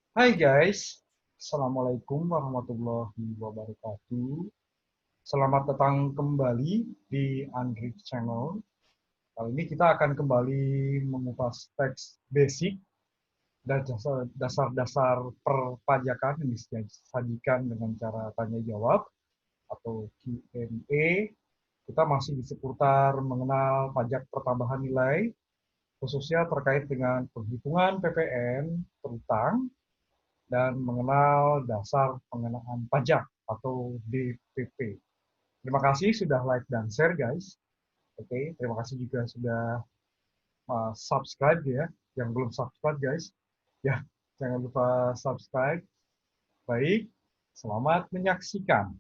Hai guys, Assalamualaikum warahmatullahi wabarakatuh. Selamat datang kembali di Android Channel. Kali ini kita akan kembali mengupas teks basic dan dasar-dasar perpajakan yang disajikan dengan cara tanya jawab atau Q&A. Kita masih di seputar mengenal pajak pertambahan nilai, khususnya terkait dengan penghitungan PPN terutang dan mengenal dasar pengenaan pajak atau DPP. Terima kasih sudah like dan share guys. Oke, terima kasih juga sudah subscribe ya. Yang belum subscribe guys, ya jangan lupa subscribe. Baik, selamat menyaksikan.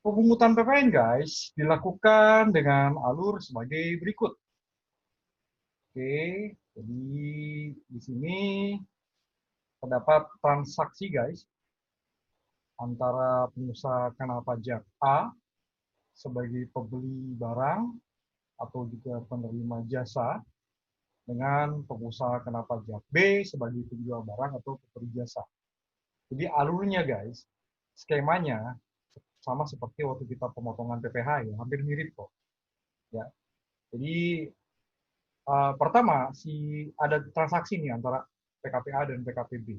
Pemungutan PPN guys dilakukan dengan alur sebagai berikut. Oke, jadi di sini terdapat transaksi guys antara pengusaha kena pajak A sebagai pembeli barang atau juga penerima jasa dengan pengusaha kena pajak B sebagai penjual barang atau pemberi jasa. Jadi alurnya guys, skemanya sama seperti waktu kita pemotongan PPh ya, hampir mirip kok. Ya. Jadi pertama ada transaksi nih antara PKPA dan PKPB.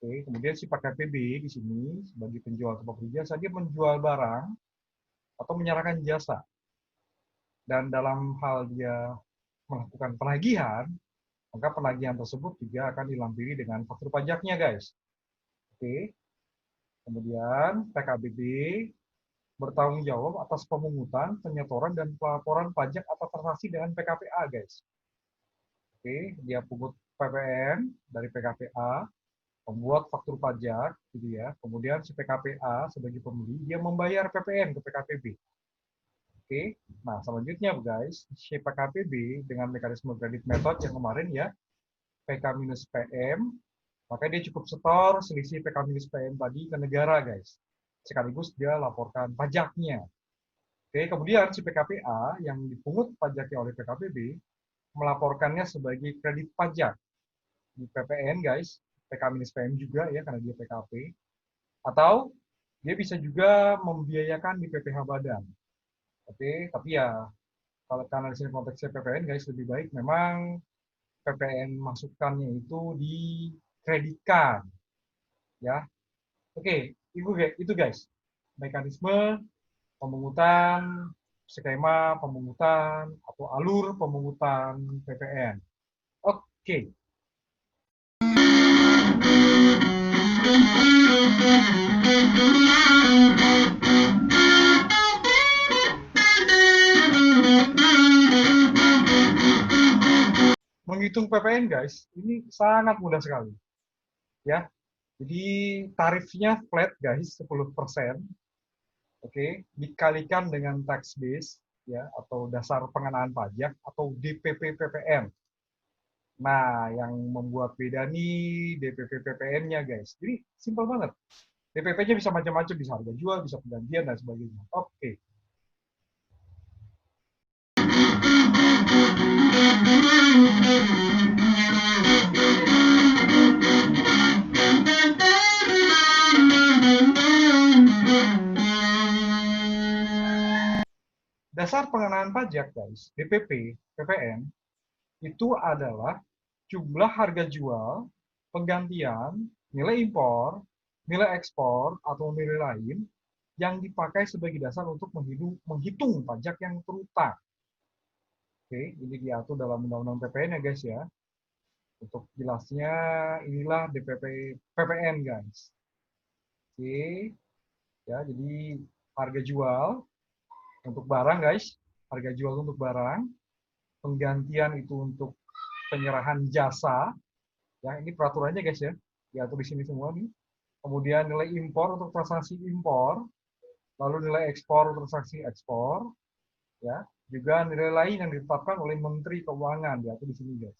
Oke, kemudian si PKPB di sini sebagai penjual atau pemberi jasa dia menjual barang atau menyerahkan jasa. Dan dalam hal dia melakukan penagihan, maka penagihan tersebut juga akan dilampiri dengan faktur pajaknya, guys. Oke. Kemudian PKBB bertanggung jawab atas pemungutan, penyetoran, dan pelaporan pajak atau transaksi dengan PKPA, guys. Oke, dia pungut PPN dari PKPA, membuat faktur pajak, gitu ya. Kemudian si PKPA sebagai pembeli, dia membayar PPN ke PKPB. Oke, nah selanjutnya guys, si PKPB dengan mekanisme kredit method yang kemarin ya, PK-PM, maka dia cukup setor selisih PK-PM tadi ke negara guys. Sekaligus dia laporkan pajaknya. Oke, kemudian si PKPA yang dipungut pajaknya oleh PKPB melaporkannya sebagai kredit pajak di PPN guys, PK-PM juga ya karena dia PKP, atau dia bisa juga membiayakan di PPh Badan. Oke, tapi ya kalau karena di sini konteksnya PPN guys lebih baik memang PPN masukannya itu dikreditkan ya. Oke, itu guys mekanisme pemungutan, skema pemungutan atau alur pemungutan PPN. Oke. Menghitung PPN guys, ini sangat mudah sekali. Ya. Jadi tarifnya flat guys, 10%. Oke, dikalikan dengan tax base ya atau dasar pengenaan pajak atau DPP PPN. Nah, yang membuat beda nih DPP PPN-nya guys. Jadi simpel banget. DPP-nya bisa macam-macam, bisa harga jual, bisa penggantian dan sebagainya. Oke. Dasar pengenaan pajak guys, DPP PPN itu adalah jumlah harga jual, penggantian, nilai impor, nilai ekspor, atau nilai lain yang dipakai sebagai dasar untuk menghitung pajak yang terutang. Oke, ini diatur dalam Undang-Undang PPN ya guys ya. Untuk jelasnya, inilah DPP PPN guys. Oke, ya jadi harga jual untuk barang guys, harga jual untuk barang, penggantian itu untuk penyerahan jasa, ya ini peraturannya guys ya, diatur di sini semua nih. Kemudian nilai impor untuk transaksi impor, lalu nilai ekspor untuk transaksi ekspor, ya juga nilai lain yang ditetapkan oleh Menteri Keuangan diatur di sini guys.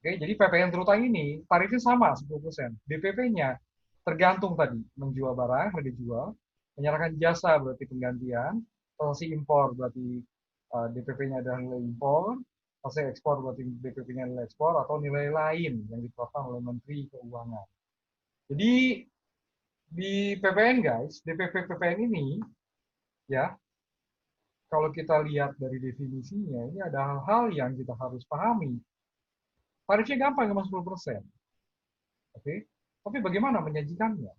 Oke, jadi PPN terutang ini tarifnya sama 10%. DPP-nya tergantung tadi menjual barang, harga jual, menyerahkan jasa berarti penggantian, transaksi impor berarti DPP-nya adalah nilai impor, transaksi ekspor berarti DPP-nya nilai ekspor atau nilai lain yang ditetapkan oleh Menteri Keuangan. Jadi di PPN guys, DPP PPN ini ya kalau kita lihat dari definisinya ini ada hal-hal yang kita harus pahami. Tarifnya gampang cuma 10%. Oke. Tapi bagaimana menyajikannya?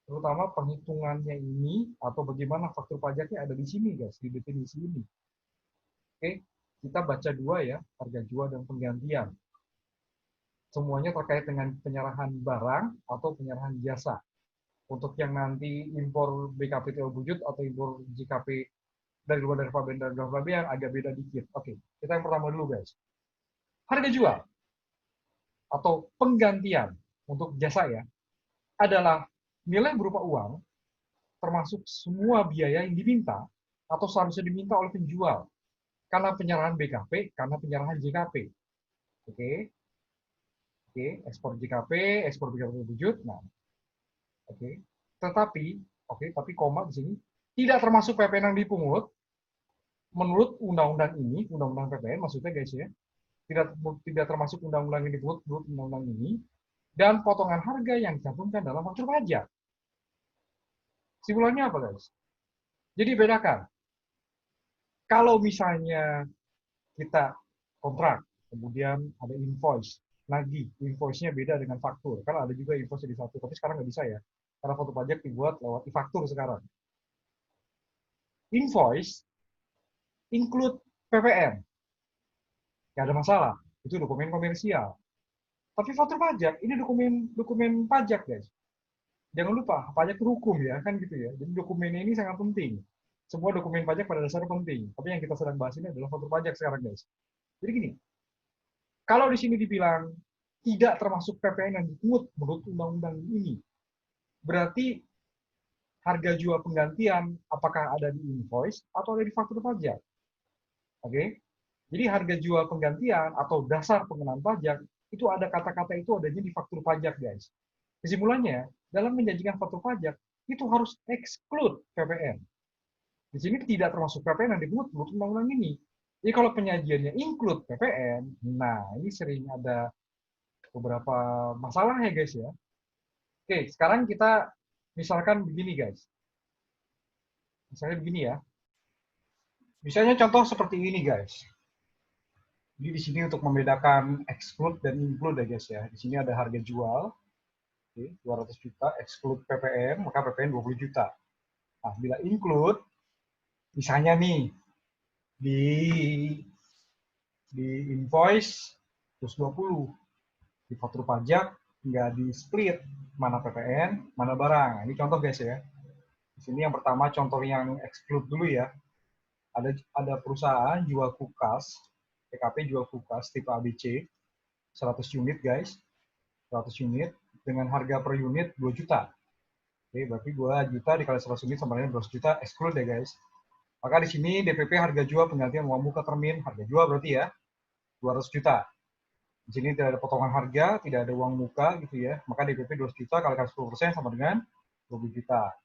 Terutama penghitungannya ini atau bagaimana faktur pajaknya ada di sini guys, di definisi ini. Oke, kita baca dua ya, harga jual dan penggantian. Semuanya terkait dengan penyerahan barang atau penyerahan jasa. Untuk yang nanti impor BKP Wujud atau impor JKP dari luar dari Faben dan yang agak beda dikit. Oke, kita yang pertama dulu guys. Harga jual atau penggantian untuk jasa ya adalah nilai berupa uang termasuk semua biaya yang diminta atau seharusnya diminta oleh penjual karena penyerahan BKP, karena penyerahan JKP. Oke, oke, ekspor JKP, ekspor BKP wujud. Nah, oke. Tetapi, oke, tapi koma di sini tidak termasuk PPN yang dipungut menurut undang-undang ini, undang-undang PPN maksudnya guys ya, tidak termasuk undang-undang yang dipungut menurut undang-undang ini dan potongan harga yang dicantumkan dalam faktur pajak. Simpulannya apa guys? Jadi bedakan. Kalau misalnya kita kontrak, kemudian ada invoice, lagi invoice-nya beda dengan faktur. Kan ada juga invoice di satu, tapi sekarang nggak bisa ya. Karena faktur pajak dibuat lewat e-faktur sekarang. Invoice include PPN, nggak ada masalah. Itu dokumen komersial. Tapi faktur pajak, ini dokumen pajak, guys. Jangan lupa, pajak itu hukum ya, kan gitu ya. Jadi dokumen ini sangat penting. Semua dokumen pajak pada dasarnya penting. Tapi yang kita sedang bahas ini adalah faktur pajak sekarang, guys. Jadi gini, kalau di sini dibilang tidak termasuk PPN yang dipungut menurut undang-undang ini, berarti harga jual penggantian apakah ada di invoice atau ada di faktur pajak. Oke? Jadi harga jual penggantian atau dasar pengenaan pajak itu ada kata-kata itu adanya di faktur pajak, guys. Kesimpulannya, dalam menjanjikan faktur pajak itu harus exclude PPN. Di sini tidak termasuk PPN yang dipungut menurut undang-undang ini. Jadi kalau penyajiannya include PPN, nah ini sering ada beberapa masalah ya guys ya. Oke, sekarang kita misalkan begini guys. Misalnya begini ya. Misalnya contoh seperti ini guys. Jadi di sini untuk membedakan exclude dan include ya guys ya. Di sini ada harga jual, oke, 200 juta, exclude PPN, maka PPN 20 juta. Nah, bila include, misalnya nih, di invoice 120, di faktur pajak nggak di split mana PPN, mana barang. Ini contoh guys ya. Di sini yang pertama contoh yang exclude dulu ya. Ada perusahaan jual kulkas, PKP jual kulkas tipe ABC, 100 unit guys, 100 unit, dengan harga per unit 2 juta. Oke, berarti 2 juta dikali 100 unit sama dengan 200 juta exclude ya guys. Maka di sini DPP harga jual penggantian uang muka termin, harga jual berarti ya 200 juta. Di sini tidak ada potongan harga, tidak ada uang muka gitu ya. Maka DPP 200 juta kalikan 10% sama dengan 20 juta.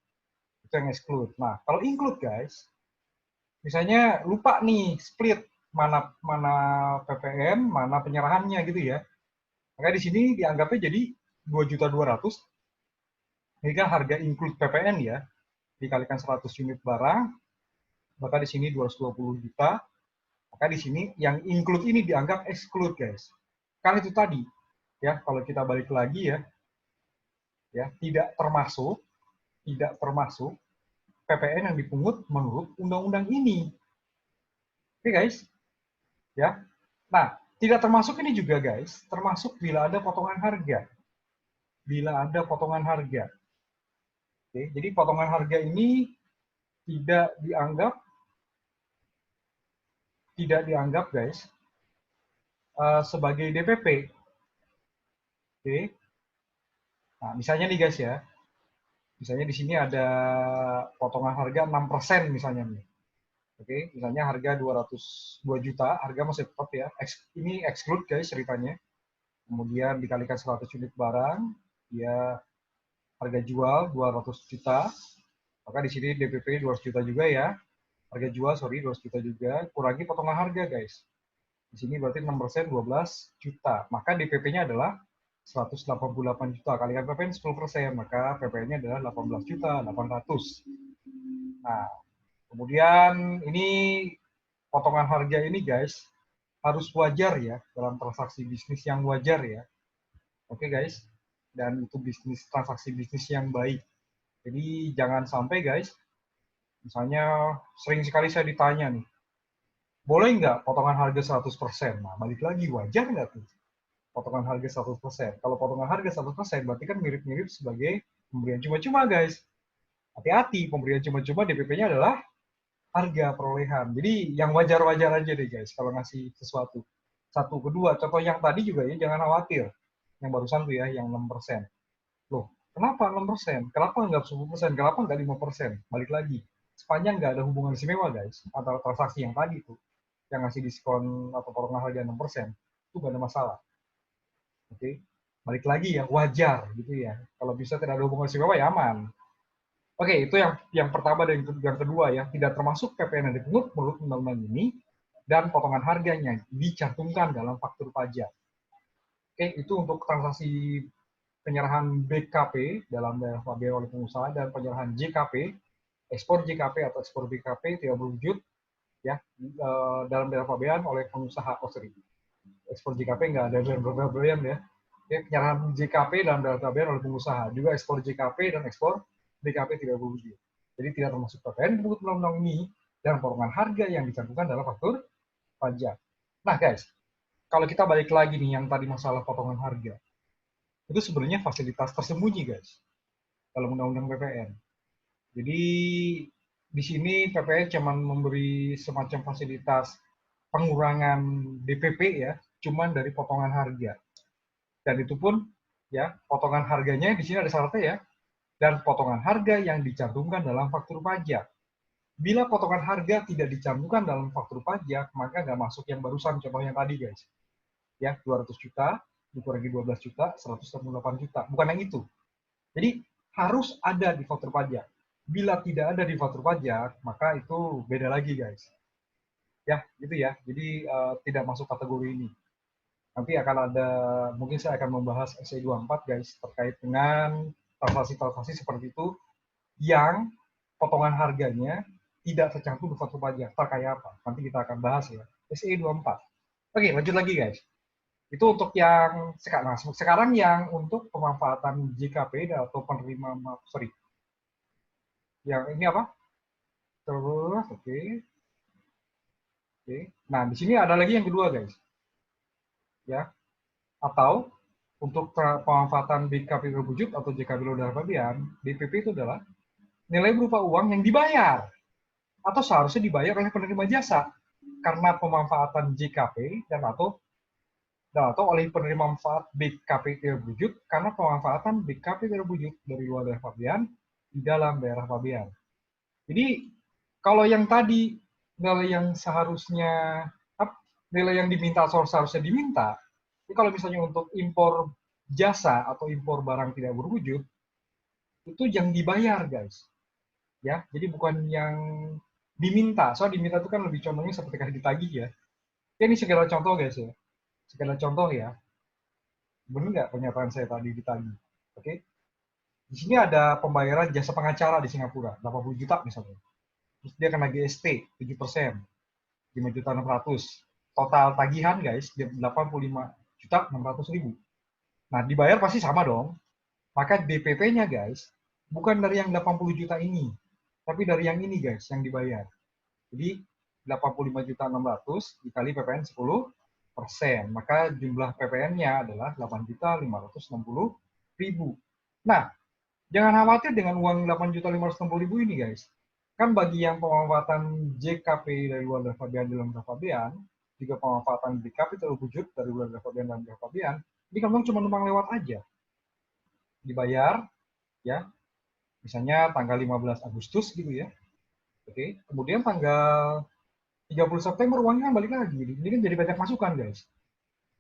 Itu yang exclude. Nah, kalau include guys, misalnya lupa nih split mana PPN, mana penyerahannya gitu ya. Maka di sini dianggapnya jadi 2.200.000. Ini kan harga include PPN ya. Dikalikan 100 unit barang, maka di sini 220 juta. Maka di sini yang include ini dianggap exclude guys. Kan itu tadi ya, kalau kita balik lagi ya, tidak termasuk PPN yang dipungut menurut undang-undang ini. Oke guys, ya. Nah, tidak termasuk ini juga guys, termasuk bila ada potongan harga. Bila ada potongan harga. Oke, jadi potongan harga ini tidak dianggap guys sebagai DPP. Oke. Nah, misalnya nih guys ya. Misalnya di sini ada potongan harga 6% misalnya nih. Oke, misalnya harga 202 juta, harga masih tetap ya. Ini exclude guys ceritanya. Kemudian dikalikan 100 unit barang, ya harga jual 200 juta. Maka di sini DPP 200 juta juga ya. Harga jual, 200 juta juga. Kurangi potongan harga guys. Di sini berarti 6% 12 juta. Maka DPP-nya adalah 188 juta. Kalikan PPN 10%, maka PPN-nya adalah 18 juta 800. Nah, kemudian ini potongan harga ini guys harus wajar ya dalam transaksi bisnis yang wajar ya. Oke guys, dan itu transaksi bisnis yang baik. Jadi jangan sampai guys, misalnya sering sekali saya ditanya nih, boleh nggak potongan harga 100%? Nah, balik lagi, wajar nggak tuh potongan harga 100%? Kalau potongan harga 100% berarti kan mirip-mirip sebagai pemberian cuma-cuma guys. Hati-hati, pemberian cuma-cuma DPP-nya adalah harga perolehan. Jadi yang wajar-wajar aja deh guys kalau ngasih sesuatu. Satu, kedua, contoh yang tadi juga ya, jangan khawatir. Yang barusan tuh ya, yang 6%. Loh, kenapa 6%? Kenapa nggak 10%? Kenapa nggak 5%? Balik lagi. Sepanjang nggak ada hubungan istimewa guys, antara transaksi yang tadi tuh, yang ngasih diskon atau potongan harga 6%, itu nggak ada masalah. Oke? Balik lagi ya, wajar gitu ya. Kalau bisa tidak ada hubungan istimewa ya aman. Oke, itu yang pertama dan yang kedua ya, tidak termasuk PPN yang dipungut menurut undang-undang ini dan potongan harganya dicantumkan dalam faktur pajak. Oke, itu untuk transaksi penyerahan BKP dalam daerah pabean oleh pengusaha dan penyerahan JKP, ekspor JKP atau ekspor BKP tidak berwujud ya dalam daerah pabean oleh pengusaha. Ekspor JKP nggak ada dalam daerah pabean ya. Penyerahan JKP dalam daerah pabean oleh pengusaha, juga ekspor JKP dan ekspor BKP tidak berwujud. Jadi tidak termasuk PPN menurut undang-undang ini dan potongan harga yang dicantumkan dalam faktur pajak. Nah guys, kalau kita balik lagi nih yang tadi masalah potongan harga, itu sebenarnya fasilitas tersembunyi guys dalam undang-undang PPN. Jadi di sini PPN cuma memberi semacam fasilitas pengurangan DPP ya, cuman dari potongan harga. Dan itu pun ya potongan harganya di sini ada syaratnya ya, dan potongan harga yang dicantumkan dalam faktur pajak. Bila potongan harga tidak dicantumkan dalam faktur pajak, maka nggak masuk yang barusan, contoh yang tadi guys. Ya, 200 juta, dikurangi 12 juta, 168 juta. Bukan yang itu. Jadi, harus ada di faktur pajak. Bila tidak ada di faktur pajak, maka itu beda lagi guys. Ya, gitu ya. Jadi, tidak masuk kategori ini. Nanti akan ada, mungkin saya akan membahas SE 24 guys, terkait dengan transaksi-transaksi seperti itu yang potongan harganya tidak tercantum di faktur pajak. Kayak apa? Nanti kita akan bahas ya. SE 24. Oke, lanjut lagi guys. Itu untuk yang sekarang. Nah, sekarang yang untuk pemanfaatan JKP atau penerima, sorry. Yang ini apa? Terus, oke. Oke. Nah, di sini ada lagi yang kedua guys. Ya. Atau untuk pemanfaatan BKP berwujud atau JKP luar pabean, DPP itu adalah nilai berupa uang yang dibayar atau seharusnya dibayar oleh penerima jasa karena pemanfaatan JKP dan atau Nah, atau oleh penerima manfaat BKP tidak berwujud karena pemanfaatan BKP tidak berwujud dari luar daerah pabean di dalam daerah pabean. Jadi kalau yang tadi nilai yang seharusnya nilai yang diminta atau seharusnya diminta, itu kalau misalnya untuk impor jasa atau impor barang tidak berwujud, itu yang dibayar guys, ya. Jadi bukan yang diminta. Soal diminta itu kan lebih contohnya seperti kayak ditagih ya. Ya ini segala contoh guys ya. Segala contoh ya. Benar nggak pernyataan saya tadi ditagih? Oke. Di sini ada pembayaran jasa pengacara di Singapura, 80 juta misalnya. Terus dia kena GST 7%, 5.600.000. Total tagihan guys, 85.600.000. Nah, dibayar pasti sama dong. Maka DPP-nya guys, bukan dari yang 80 juta ini, tapi dari yang ini guys, yang dibayar. Jadi 85.600.000 dikali PPN 10%, maka jumlah PPN-nya adalah 8.560.000. Nah, jangan khawatir dengan uang 8.560.000 ini guys. Kan bagi yang pemanfaatan JKP dari luar daerah pabean dalam daerah pabean, juga pemanfaatan BKP terwujud dari luar daerah pabean dalam daerah pabean, ini kan cuma numpang lewat aja. Dibayar, ya, misalnya tanggal 15 Agustus gitu ya. Oke, kemudian tanggal 30 September uangnya kan balik lagi. Ini kan jadi banyak masukan guys.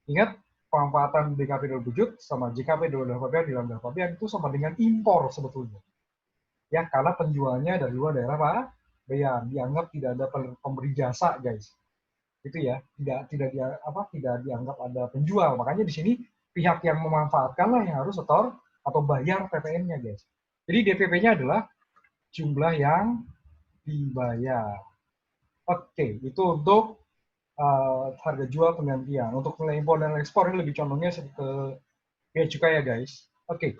Ingat, pemanfaatan BKP terwujud sama JKP dari luar pabean dalam daerah pabean itu sama dengan impor sebetulnya. Ya, karena penjualnya dari luar daerah pabean, dianggap tidak ada pemberi jasa guys. Itu ya, tidak dianggap ada penjual. Makanya di sini pihak yang memanfaatkanlah yang harus setor atau bayar PPN-nya guys. Jadi DPP-nya adalah jumlah yang dibayar. Oke, itu untuk harga jual penggantian. Untuk nilai impor dan ekspor ini lebih condongnya ke bea cukai ya guys. Oke.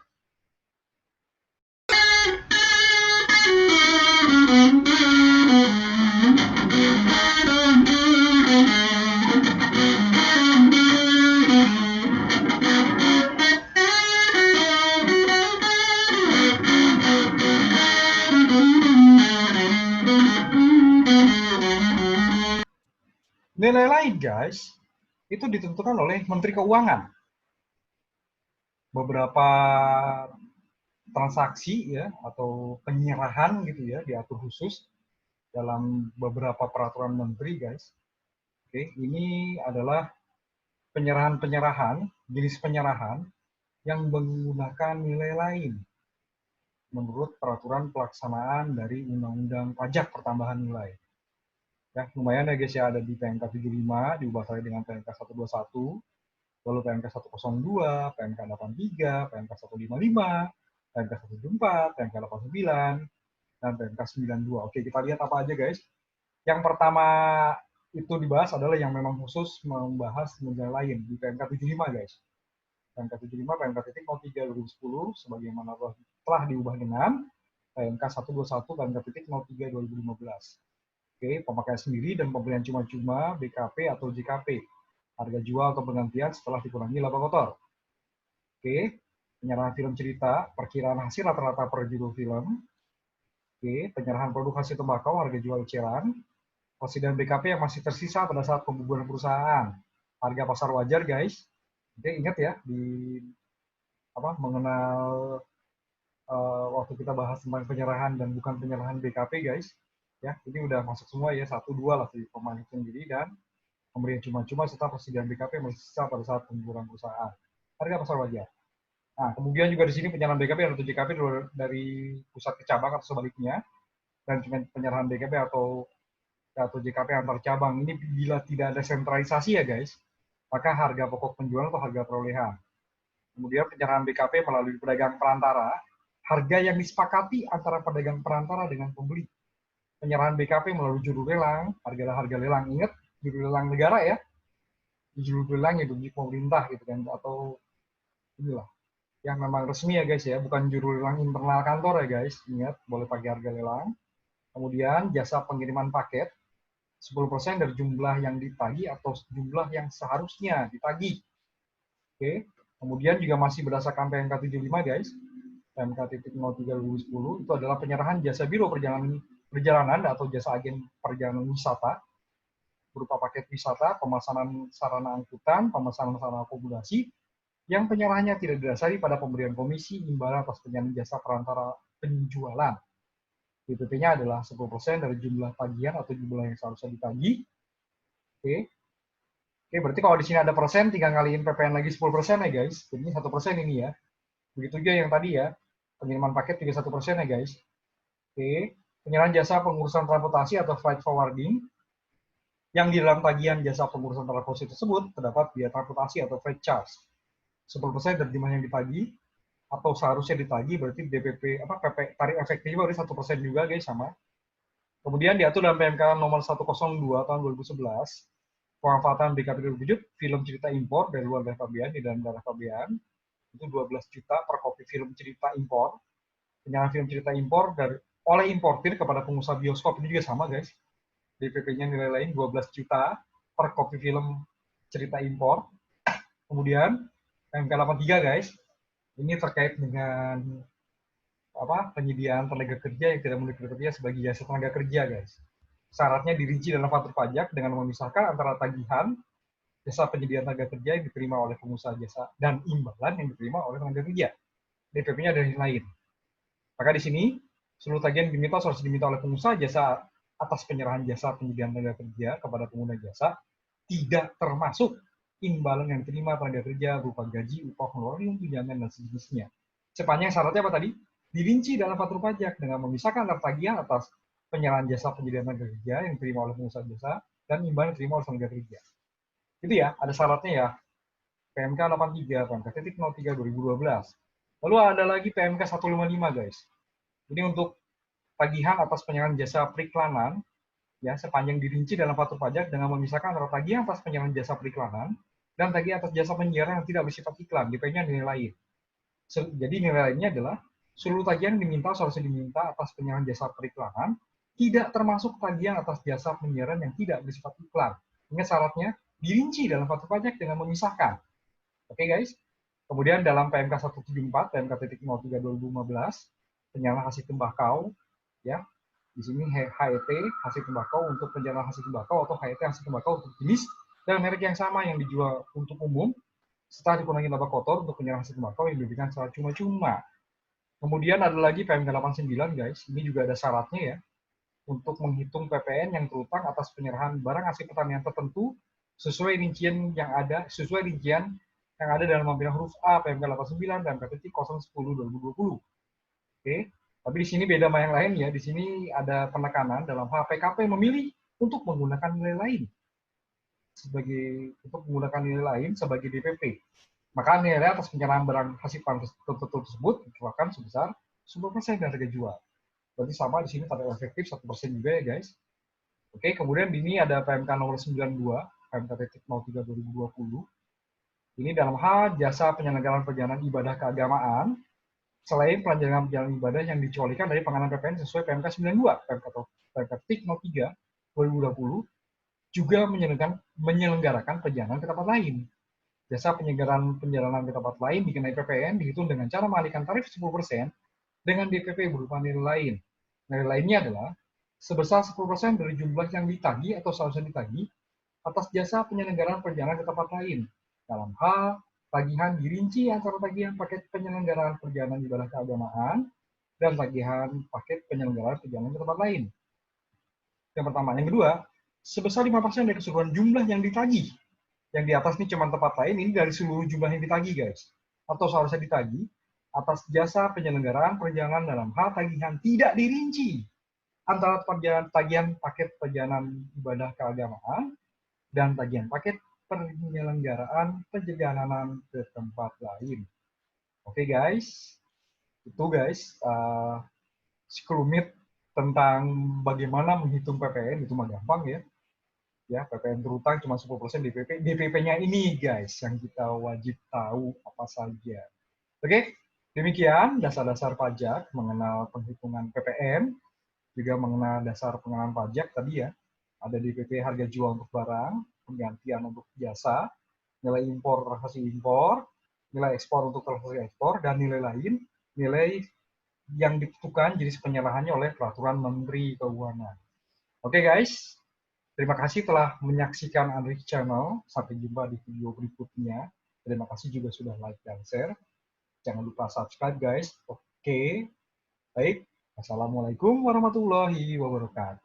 Nilai lain guys, itu ditentukan oleh Menteri Keuangan. Beberapa transaksi ya atau penyerahan gitu ya diatur khusus dalam beberapa peraturan menteri guys. Oke, ini adalah penyerahan-penyerahan, jenis penyerahan yang menggunakan nilai lain menurut peraturan pelaksanaan dari Undang-Undang Pajak Pertambahan Nilai. Ya, lumayan ya guys ya, ada di PMK 75 diubah lagi dengan PMK 121, lalu PMK 102, PMK 83, PMK 155, PMK 174, PMK 89, dan PMK 92. Oke, kita lihat apa aja guys. Yang pertama itu dibahas adalah yang memang khusus membahas nilai lain di PMK 75 guys. PMK 75, PMK 03 2010 sebagaimana telah diubah dengan PMK 121, PMK 03 2015. Oke, pemakaian sendiri dan pembelian cuma-cuma BKP atau JKP. Harga jual atau penggantian setelah dikurangi laba kotor. Oke, penyerahan film cerita, perkiraan hasil rata-rata per judul film. Oke, penyerahan produk hasil tembakau, harga jual eceran. Persediaan BKP yang masih tersisa pada saat pembubaran perusahaan. Harga pasar wajar, guys. Oke, ingat ya, di mengenal waktu kita bahas tentang penyerahan dan bukan penyerahan BKP, guys. Ya, ini udah masuk semua ya, 1, 2 lah di pemain sendiri dan pemberian cuma-cuma serta persediaan BKP yang masih sisa pada saat pembubaran perusahaan. Harga pasar wajar. Nah, kemudian juga di sini penyerahan BKP atau JKP dari pusat ke cabang atau sebaliknya, dan penyerahan BKP atau JKP antar cabang ini bila tidak ada sentralisasi ya guys, maka harga pokok penjualan atau harga perolehan. Kemudian penyerahan BKP melalui pedagang perantara, harga yang disepakati antara pedagang perantara dengan pembeli. Penyerahan BKP melalui juru lelang, harga lelang, ingat juru lelang negara ya, juru lelang itu di pemerintah gitu kan, atau inilah yang memang resmi ya guys ya, bukan juru lelang internal kantor ya guys, ingat boleh pakai harga lelang. Kemudian jasa pengiriman paket 10% dari jumlah yang ditagih atau jumlah yang seharusnya ditagih. Oke. Kemudian juga masih berdasarkan PMK 75 guys. PMK 03 2010 itu adalah penyerahan jasa biro perjalanan atau jasa agen perjalanan wisata. berupa paket wisata, pemesanan sarana angkutan, pemesanan sarana akomodasi, yang penyerahannya tidak didasari pada pemberian komisi imbalan atas penyerahan jasa perantara penjualan. DPP-nya adalah 10% dari jumlah tagihan atau jumlah yang seharusnya ditagih. Oke. Oke, berarti kalau di sini ada persen, tinggal ngaliin PPN lagi 10% ya guys. Jadi 1% ini ya. Begitu juga yang tadi ya, pengiriman paket juga 1% ya guys. Oke, penyerahan jasa pengurusan transportasi atau freight forwarding, yang di dalam tagihan jasa pengurusan transportasi tersebut terdapat biaya transportasi atau freight charge. 10% dari jumlah yang ditagih atau seharusnya ditagih, berarti DPP tarif efektif berarti 1% juga guys, sama. Kemudian diatur dalam PMK nomor 102 tahun 2011, pemanfaatan BKP 2007 film cerita impor dari luar daerah pabean di dalam daerah pabean itu 12 juta per kopi film cerita impor. Penyerahan film cerita impor oleh importir kepada pengusaha bioskop ini juga sama guys. DPP-nya nilai lain 12 juta per kopi film cerita impor. Kemudian PMK 83 guys, ini terkait dengan penyediaan tenaga kerja yang tidak memiliki kerja sebagai jasa tenaga kerja guys. Syaratnya dirinci dalam faktur pajak dengan memisahkan antara tagihan jasa penyediaan tenaga kerja yang diterima oleh pengusaha jasa dan imbalan yang diterima oleh tenaga kerja. DPP-nya dari lain. Maka di sini seluruh tagihan diminta harus diminta oleh pengusaha jasa atas penyerahan jasa penyediaan tenaga kerja kepada pengguna jasa, tidak termasuk imbalan yang diterima tenaga kerja berupa gaji, upah honorarium, tunjangan, dan sejenisnya. Sepanjang syaratnya apa tadi? Dirinci dalam faktur pajak dengan memisahkan antara tagihan atas penyerahan jasa penyediaan tenaga kerja yang diterima oleh pengusaha jasa dan imbalan yang diterima oleh tenaga kerja. Itu ya, ada syaratnya ya. PMK 83, PMK 03 2012. Lalu ada lagi PMK 155 guys. Ini untuk tagihan atas penyerahan jasa periklanan ya, sepanjang dirinci dalam faktur pajak dengan memisahkan antara tagihan atas penyerahan jasa periklanan dan tagihan atas jasa penyiaran yang tidak bersifat iklan, DP-nya nilai lain. Jadi nilai lainnya adalah seluruh tagihan diminta seharusnya diminta atas penyerahan jasa periklanan, tidak termasuk tagihan atas jasa penyiaran yang tidak bersifat iklan. Ingat syaratnya dirinci dalam faktur pajak dengan memisahkan. Oke guys. Kemudian dalam PMK 174, PMK 03 2015, penyerahan hasil tembakau, ya, di sini HET hasil tembakau untuk penyerahan hasil tembakau atau HET hasil tembakau untuk jenis dan merek yang sama yang dijual untuk umum, setelah dikurangi laba kotor untuk penyerahan hasil tembakau yang diberikan secara cuma-cuma. Kemudian ada lagi PMK 89 guys, ini juga ada syaratnya ya, untuk menghitung PPN yang terutang atas penyerahan barang hasil pertanian tertentu sesuai rincian yang ada dalam lampiran huruf A PMK 89 dan PMK 010 2020. Oke, tapi di sini beda sama yang lain ya. Di sini ada penekanan dalam hal PKP memilih untuk menggunakan nilai lain sebagai DPP. Maka nilai atas penyerahan barang hasil panen tertentu tersebut dikeluarkan sebesar 10% dari harga jual. Berarti sama di sini tarif efektif 1% juga ya guys. Oke, kemudian di ini ada PMK nomor 92, PMK 03 2020. Ini dalam hal jasa penyelenggaraan perjalanan ibadah keagamaan, selain perjalanan ibadah yang dikecualikan dari pengenaan PPN sesuai PMK 92, PMK 03 2020, juga menyelenggarakan perjalanan ke tempat lain. Jasa penyelenggaraan perjalanan ke tempat lain dikenai PPN dihitung dengan cara mengalihkan tarif 10% dengan DPP berupa nilai lain. Nilai lainnya adalah sebesar 10% dari jumlah yang ditagih atau seharusnya ditagih atas jasa penyelenggaraan perjalanan ke tempat lain. Dalam hal tagihan dirinci antara tagihan paket penyelenggaraan perjalanan ibadah keagamaan dan tagihan paket penyelenggaraan perjalanan ke tempat lain. Yang pertama. Yang kedua, sebesar 5% dari keseluruhan jumlah yang ditagih. Yang di atas ini cuma tempat lain, ini dari seluruh jumlah yang ditagih guys. Atau seharusnya ditagih atas jasa penyelenggaraan perjalanan dalam hal tagihan tidak dirinci antara tagihan paket perjalanan ibadah keagamaan dan tagihan paket penyelenggaraan perjalanan ke tempat lain. Oke guys, itu guys sekelumit tentang bagaimana menghitung PPN, itu mah gampang ya. Ya, PPN terutang cuma 10% DPP. DPP-nya ini guys yang kita wajib tahu apa saja. Oke, demikian dasar-dasar pajak mengenal penghitungan PPN, juga mengenal dasar pengenalan pajak tadi ya. Ada DPP harga jual untuk barang, penggantian untuk jasa, nilai impor hasil impor, nilai ekspor untuk transaksi ekspor, dan nilai lain, nilai yang ditentukan jenis penyerahannya oleh peraturan Menteri Keuangan. Oke guys, Terima kasih telah menyaksikan Andrik Channel. Sampai jumpa di video berikutnya. Terima kasih juga sudah like dan share. Jangan lupa subscribe guys. Oke. Baik. Assalamualaikum warahmatullahi wabarakatuh.